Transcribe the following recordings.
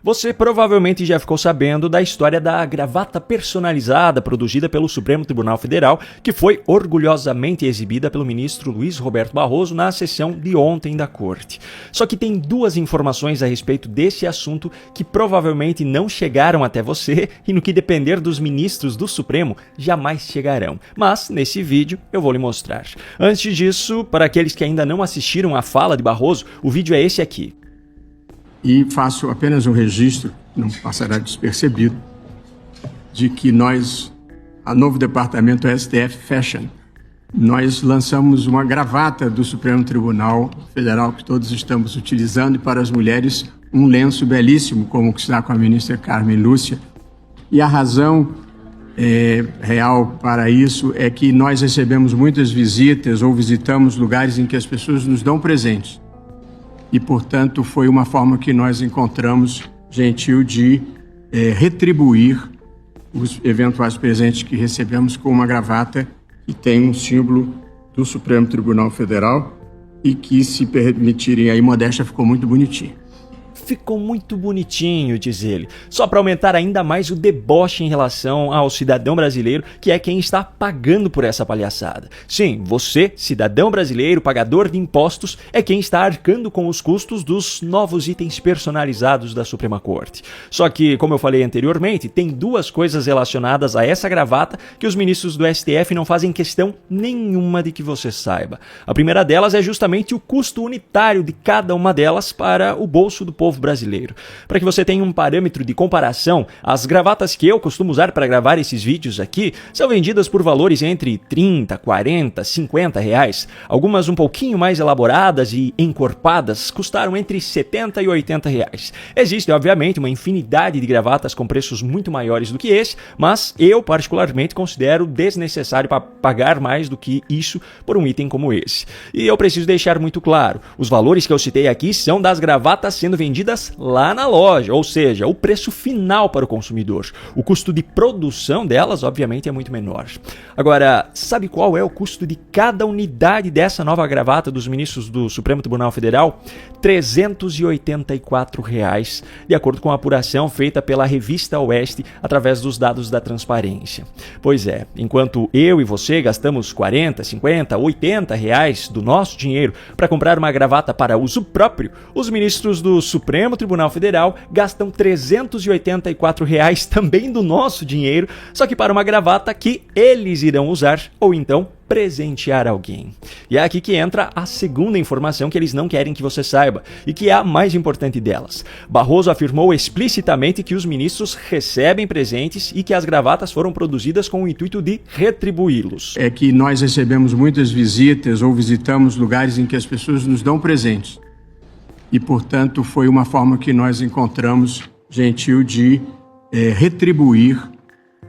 Você provavelmente já ficou sabendo da história da gravata personalizada produzida pelo Supremo Tribunal Federal, que foi orgulhosamente exibida pelo ministro Luiz Roberto Barroso na sessão de ontem da Corte. Só que tem duas informações a respeito desse assunto que provavelmente não chegaram até você e, no que depender dos ministros do Supremo, jamais chegarão. Mas, nesse vídeo, eu vou lhe mostrar. Antes disso, para aqueles que ainda não assistiram à fala de Barroso, o vídeo é esse aqui. E faço apenas um registro, não passará despercebido, de que nós, a novo departamento STF Fashion, nós lançamos uma gravata do Supremo Tribunal Federal que todos estamos utilizando, e para as mulheres um lenço belíssimo, como o que está com a ministra Carmen Lúcia. E a razão real para isso é que nós recebemos muitas visitas ou visitamos lugares em que as pessoas nos dão presentes. E, portanto, foi uma forma que nós encontramos gentil de retribuir os eventuais presentes que recebemos com uma gravata que tem um símbolo do Supremo Tribunal Federal e que, se permitirem aí, modéstia, ficou muito bonitinho. Ficou muito bonitinho, diz ele, só para aumentar ainda mais o deboche em relação ao cidadão brasileiro, que é quem está pagando por essa palhaçada. Sim, você, cidadão brasileiro, pagador de impostos, é quem está arcando com os custos dos novos itens personalizados da Suprema Corte. Só que, como eu falei anteriormente, tem duas coisas relacionadas a essa gravata que os ministros do STF não fazem questão nenhuma de que você saiba. A primeira delas é justamente o custo unitário de cada uma delas para o bolso do povo brasileiro. Para que você tenha um parâmetro de comparação, as gravatas que eu costumo usar para gravar esses vídeos aqui são vendidas por valores entre 30, 40, 50 reais. Algumas um pouquinho mais elaboradas e encorpadas custaram entre 70 e 80 reais. Existe, obviamente, uma infinidade de gravatas com preços muito maiores do que esse, mas eu particularmente considero desnecessário pagar mais do que isso por um item como esse. E eu preciso deixar muito claro, os valores que eu citei aqui são das gravatas sendo vendidas lá na loja, ou seja, o preço final para o consumidor. O custo de produção delas, obviamente, é muito menor. Agora, sabe qual é o custo de cada unidade dessa nova gravata dos ministros do Supremo Tribunal Federal? R$ 384, de acordo com a apuração feita pela revista Oeste através dos dados da transparência. Pois é, enquanto eu e você gastamos 40, 50, 80 reais do nosso dinheiro para comprar uma gravata para uso próprio, os ministros do Supremo Tribunal Federal gastam R$ 384 também do nosso dinheiro, só que para uma gravata que eles irão usar ou então presentear alguém. E é aqui que entra a segunda informação que eles não querem que você saiba, e que é a mais importante delas. Barroso afirmou explicitamente que os ministros recebem presentes e que as gravatas foram produzidas com o intuito de retribuí-los. É que nós recebemos muitas visitas ou visitamos lugares em que as pessoas nos dão presentes. E, portanto, foi uma forma que nós encontramos gentil de retribuir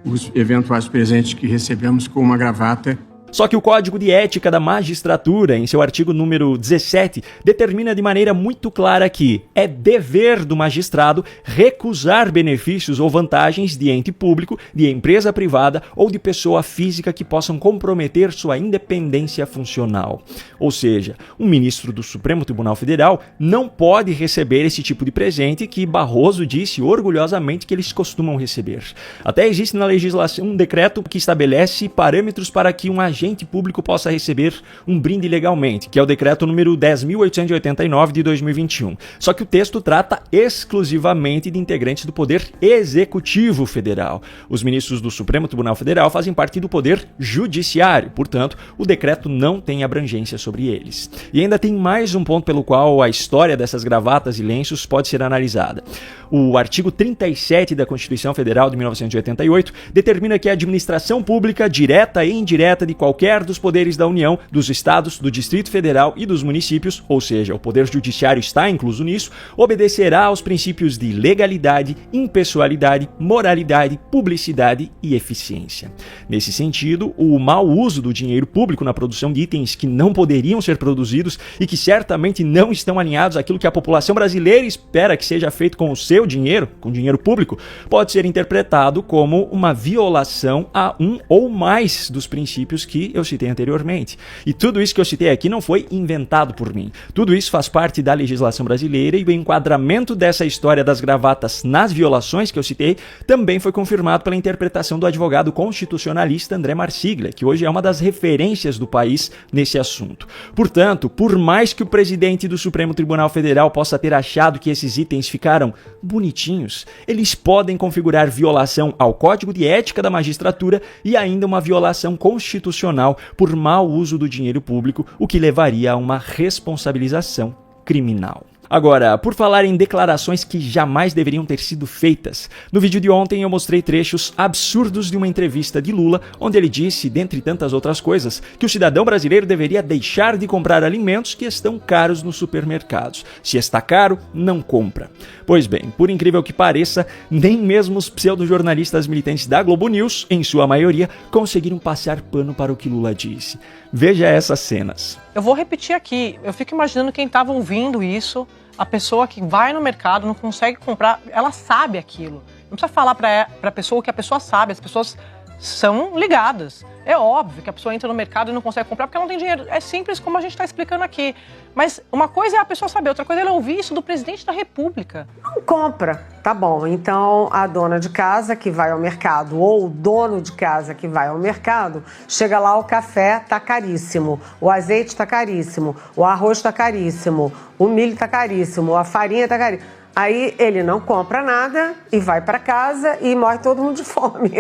os eventuais presentes que recebemos com uma gravata. Só que o Código de Ética da Magistratura, em seu artigo número 17, determina de maneira muito clara que é dever do magistrado recusar benefícios ou vantagens de ente público, de empresa privada ou de pessoa física que possam comprometer sua independência funcional. Ou seja, um ministro do Supremo Tribunal Federal não pode receber esse tipo de presente que Barroso disse orgulhosamente que eles costumam receber. Até existe na legislação um decreto que estabelece parâmetros para que um agente público possa receber um brinde legalmente, que é o decreto número 10.889 de 2021. Só que o texto trata exclusivamente de integrantes do Poder Executivo Federal. Os ministros do Supremo Tribunal Federal fazem parte do Poder Judiciário, portanto, o decreto não tem abrangência sobre eles. E ainda tem mais um ponto pelo qual a história dessas gravatas e lenços pode ser analisada. O artigo 37 da Constituição Federal de 1988 determina que a administração pública, direta e indireta de qualquer dos poderes da União, dos estados, do Distrito Federal e dos municípios, ou seja, o Poder Judiciário está incluso nisso, obedecerá aos princípios de legalidade, impessoalidade, moralidade, publicidade e eficiência. Nesse sentido, o mau uso do dinheiro público na produção de itens que não poderiam ser produzidos e que certamente não estão alinhados àquilo que a população brasileira espera que seja feito com o seu dinheiro, com dinheiro público, pode ser interpretado como uma violação a um ou mais dos princípios que que eu citei anteriormente. E tudo isso que eu citei aqui não foi inventado por mim. Tudo isso faz parte da legislação brasileira e o enquadramento dessa história das gravatas nas violações que eu citei também foi confirmado pela interpretação do advogado constitucionalista André Marsiglia, que hoje é uma das referências do país nesse assunto. Portanto, por mais que o presidente do Supremo Tribunal Federal possa ter achado que esses itens ficaram bonitinhos, eles podem configurar violação ao Código de Ética da Magistratura e ainda uma violação constitucional por mau uso do dinheiro público, o que levaria a uma responsabilização criminal. Agora, por falar em declarações que jamais deveriam ter sido feitas, no vídeo de ontem eu mostrei trechos absurdos de uma entrevista de Lula, onde ele disse, dentre tantas outras coisas, que o cidadão brasileiro deveria deixar de comprar alimentos que estão caros nos supermercados. Se está caro, não compra. Pois bem, por incrível que pareça, nem mesmo os pseudojornalistas militantes da Globo News, em sua maioria, conseguiram passar pano para o que Lula disse. Veja essas cenas. Eu vou repetir aqui, eu fico imaginando quem estava ouvindo isso, a pessoa que vai no mercado, não consegue comprar, ela sabe aquilo. Não precisa falar para a pessoa o que a pessoa sabe, as pessoas são ligadas. É óbvio que a pessoa entra no mercado e não consegue comprar porque ela não tem dinheiro. É simples como a gente está explicando aqui. Mas uma coisa é a pessoa saber, outra coisa é ela ouvir isso do presidente da República. Não compra, tá bom. Então a dona de casa que vai ao mercado ou o dono de casa que vai ao mercado, chega lá, o café tá caríssimo, o azeite tá caríssimo, o arroz tá caríssimo, o milho tá caríssimo, a farinha tá caríssima. Aí ele não compra nada e vai para casa e morre todo mundo de fome.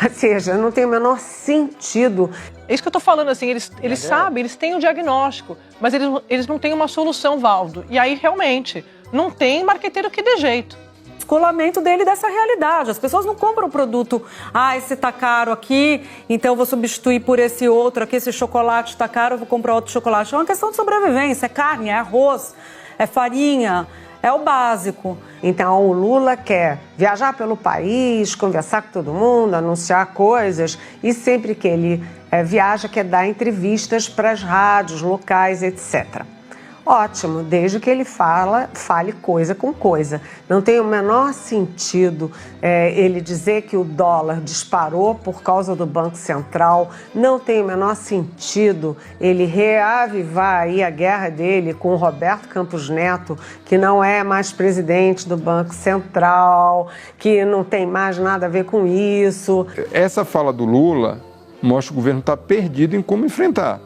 Ou seja, não tem o menor sentido. É isso que eu tô falando, assim, eles sabem, eles têm o diagnóstico, mas eles não têm uma solução, Valdo. E aí, realmente, não tem marqueteiro que dê jeito. Descolamento dele dessa realidade. As pessoas não compram o produto, esse tá caro aqui, então eu vou substituir por esse outro aqui, esse chocolate tá caro, eu vou comprar outro chocolate. É uma questão de sobrevivência, é carne, é arroz, é farinha. É o básico. Então o Lula quer viajar pelo país, conversar com todo mundo, anunciar coisas e sempre que ele viaja quer dar entrevistas para as rádios locais, etc. Ótimo, desde que ele fale coisa com coisa. Não tem o menor sentido ele dizer que o dólar disparou por causa do Banco Central. Não tem o menor sentido ele reavivar aí a guerra dele com o Roberto Campos Neto, que não é mais presidente do Banco Central, que não tem mais nada a ver com isso. Essa fala do Lula mostra que o governo está perdido em como enfrentar.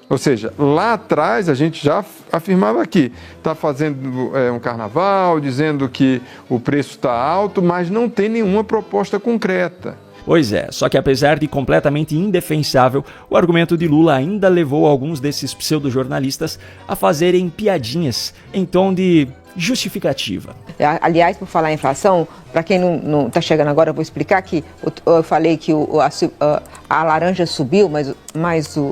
Ou seja, lá atrás a gente já afirmava que está fazendo um carnaval, dizendo que o preço está alto, mas não tem nenhuma proposta concreta. Pois é, só que apesar de completamente indefensável, o argumento de Lula ainda levou alguns desses pseudojornalistas a fazerem piadinhas em tom de justificativa. Aliás, por falar em inflação, para quem não está chegando agora, eu vou explicar que eu falei que a laranja subiu, mas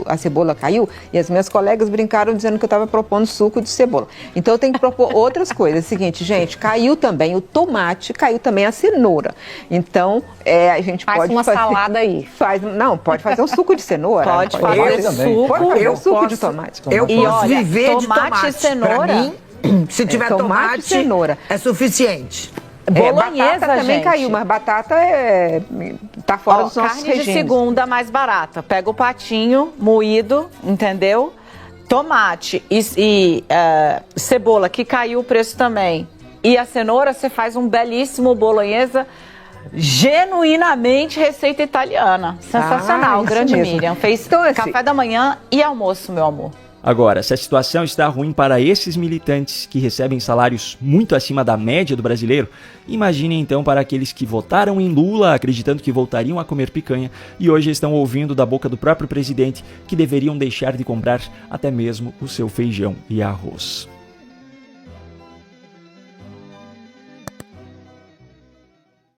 a cebola caiu, e as minhas colegas brincaram dizendo que eu estava propondo suco de cebola. Então eu tenho que propor outras coisas. É o seguinte, gente, caiu também o tomate, caiu também a cenoura. Então, a gente pode uma fazer... salada aí. Pode fazer um suco de cenoura. Pode fazer suco. Pode fazer um suco de tomate. Eu posso viver de tomate e cenoura. Pra mim, se tiver tomate, cenoura, é suficiente. Bolonhesa também gente. caiu, mas batata tá fora dos nossos carne regimes. de segunda mais barata. Pega o patinho moído, entendeu? Tomate e cebola, que caiu o preço também. E a cenoura, você faz um belíssimo bolonhesa, genuinamente receita italiana. Sensacional, grande mesmo. Miriam. Fez Então, assim, café da manhã e almoço, meu amor. Agora, se a situação está ruim para esses militantes que recebem salários muito acima da média do brasileiro, imagine então para aqueles que votaram em Lula acreditando que voltariam a comer picanha e hoje estão ouvindo da boca do próprio presidente que deveriam deixar de comprar até mesmo o seu feijão e arroz.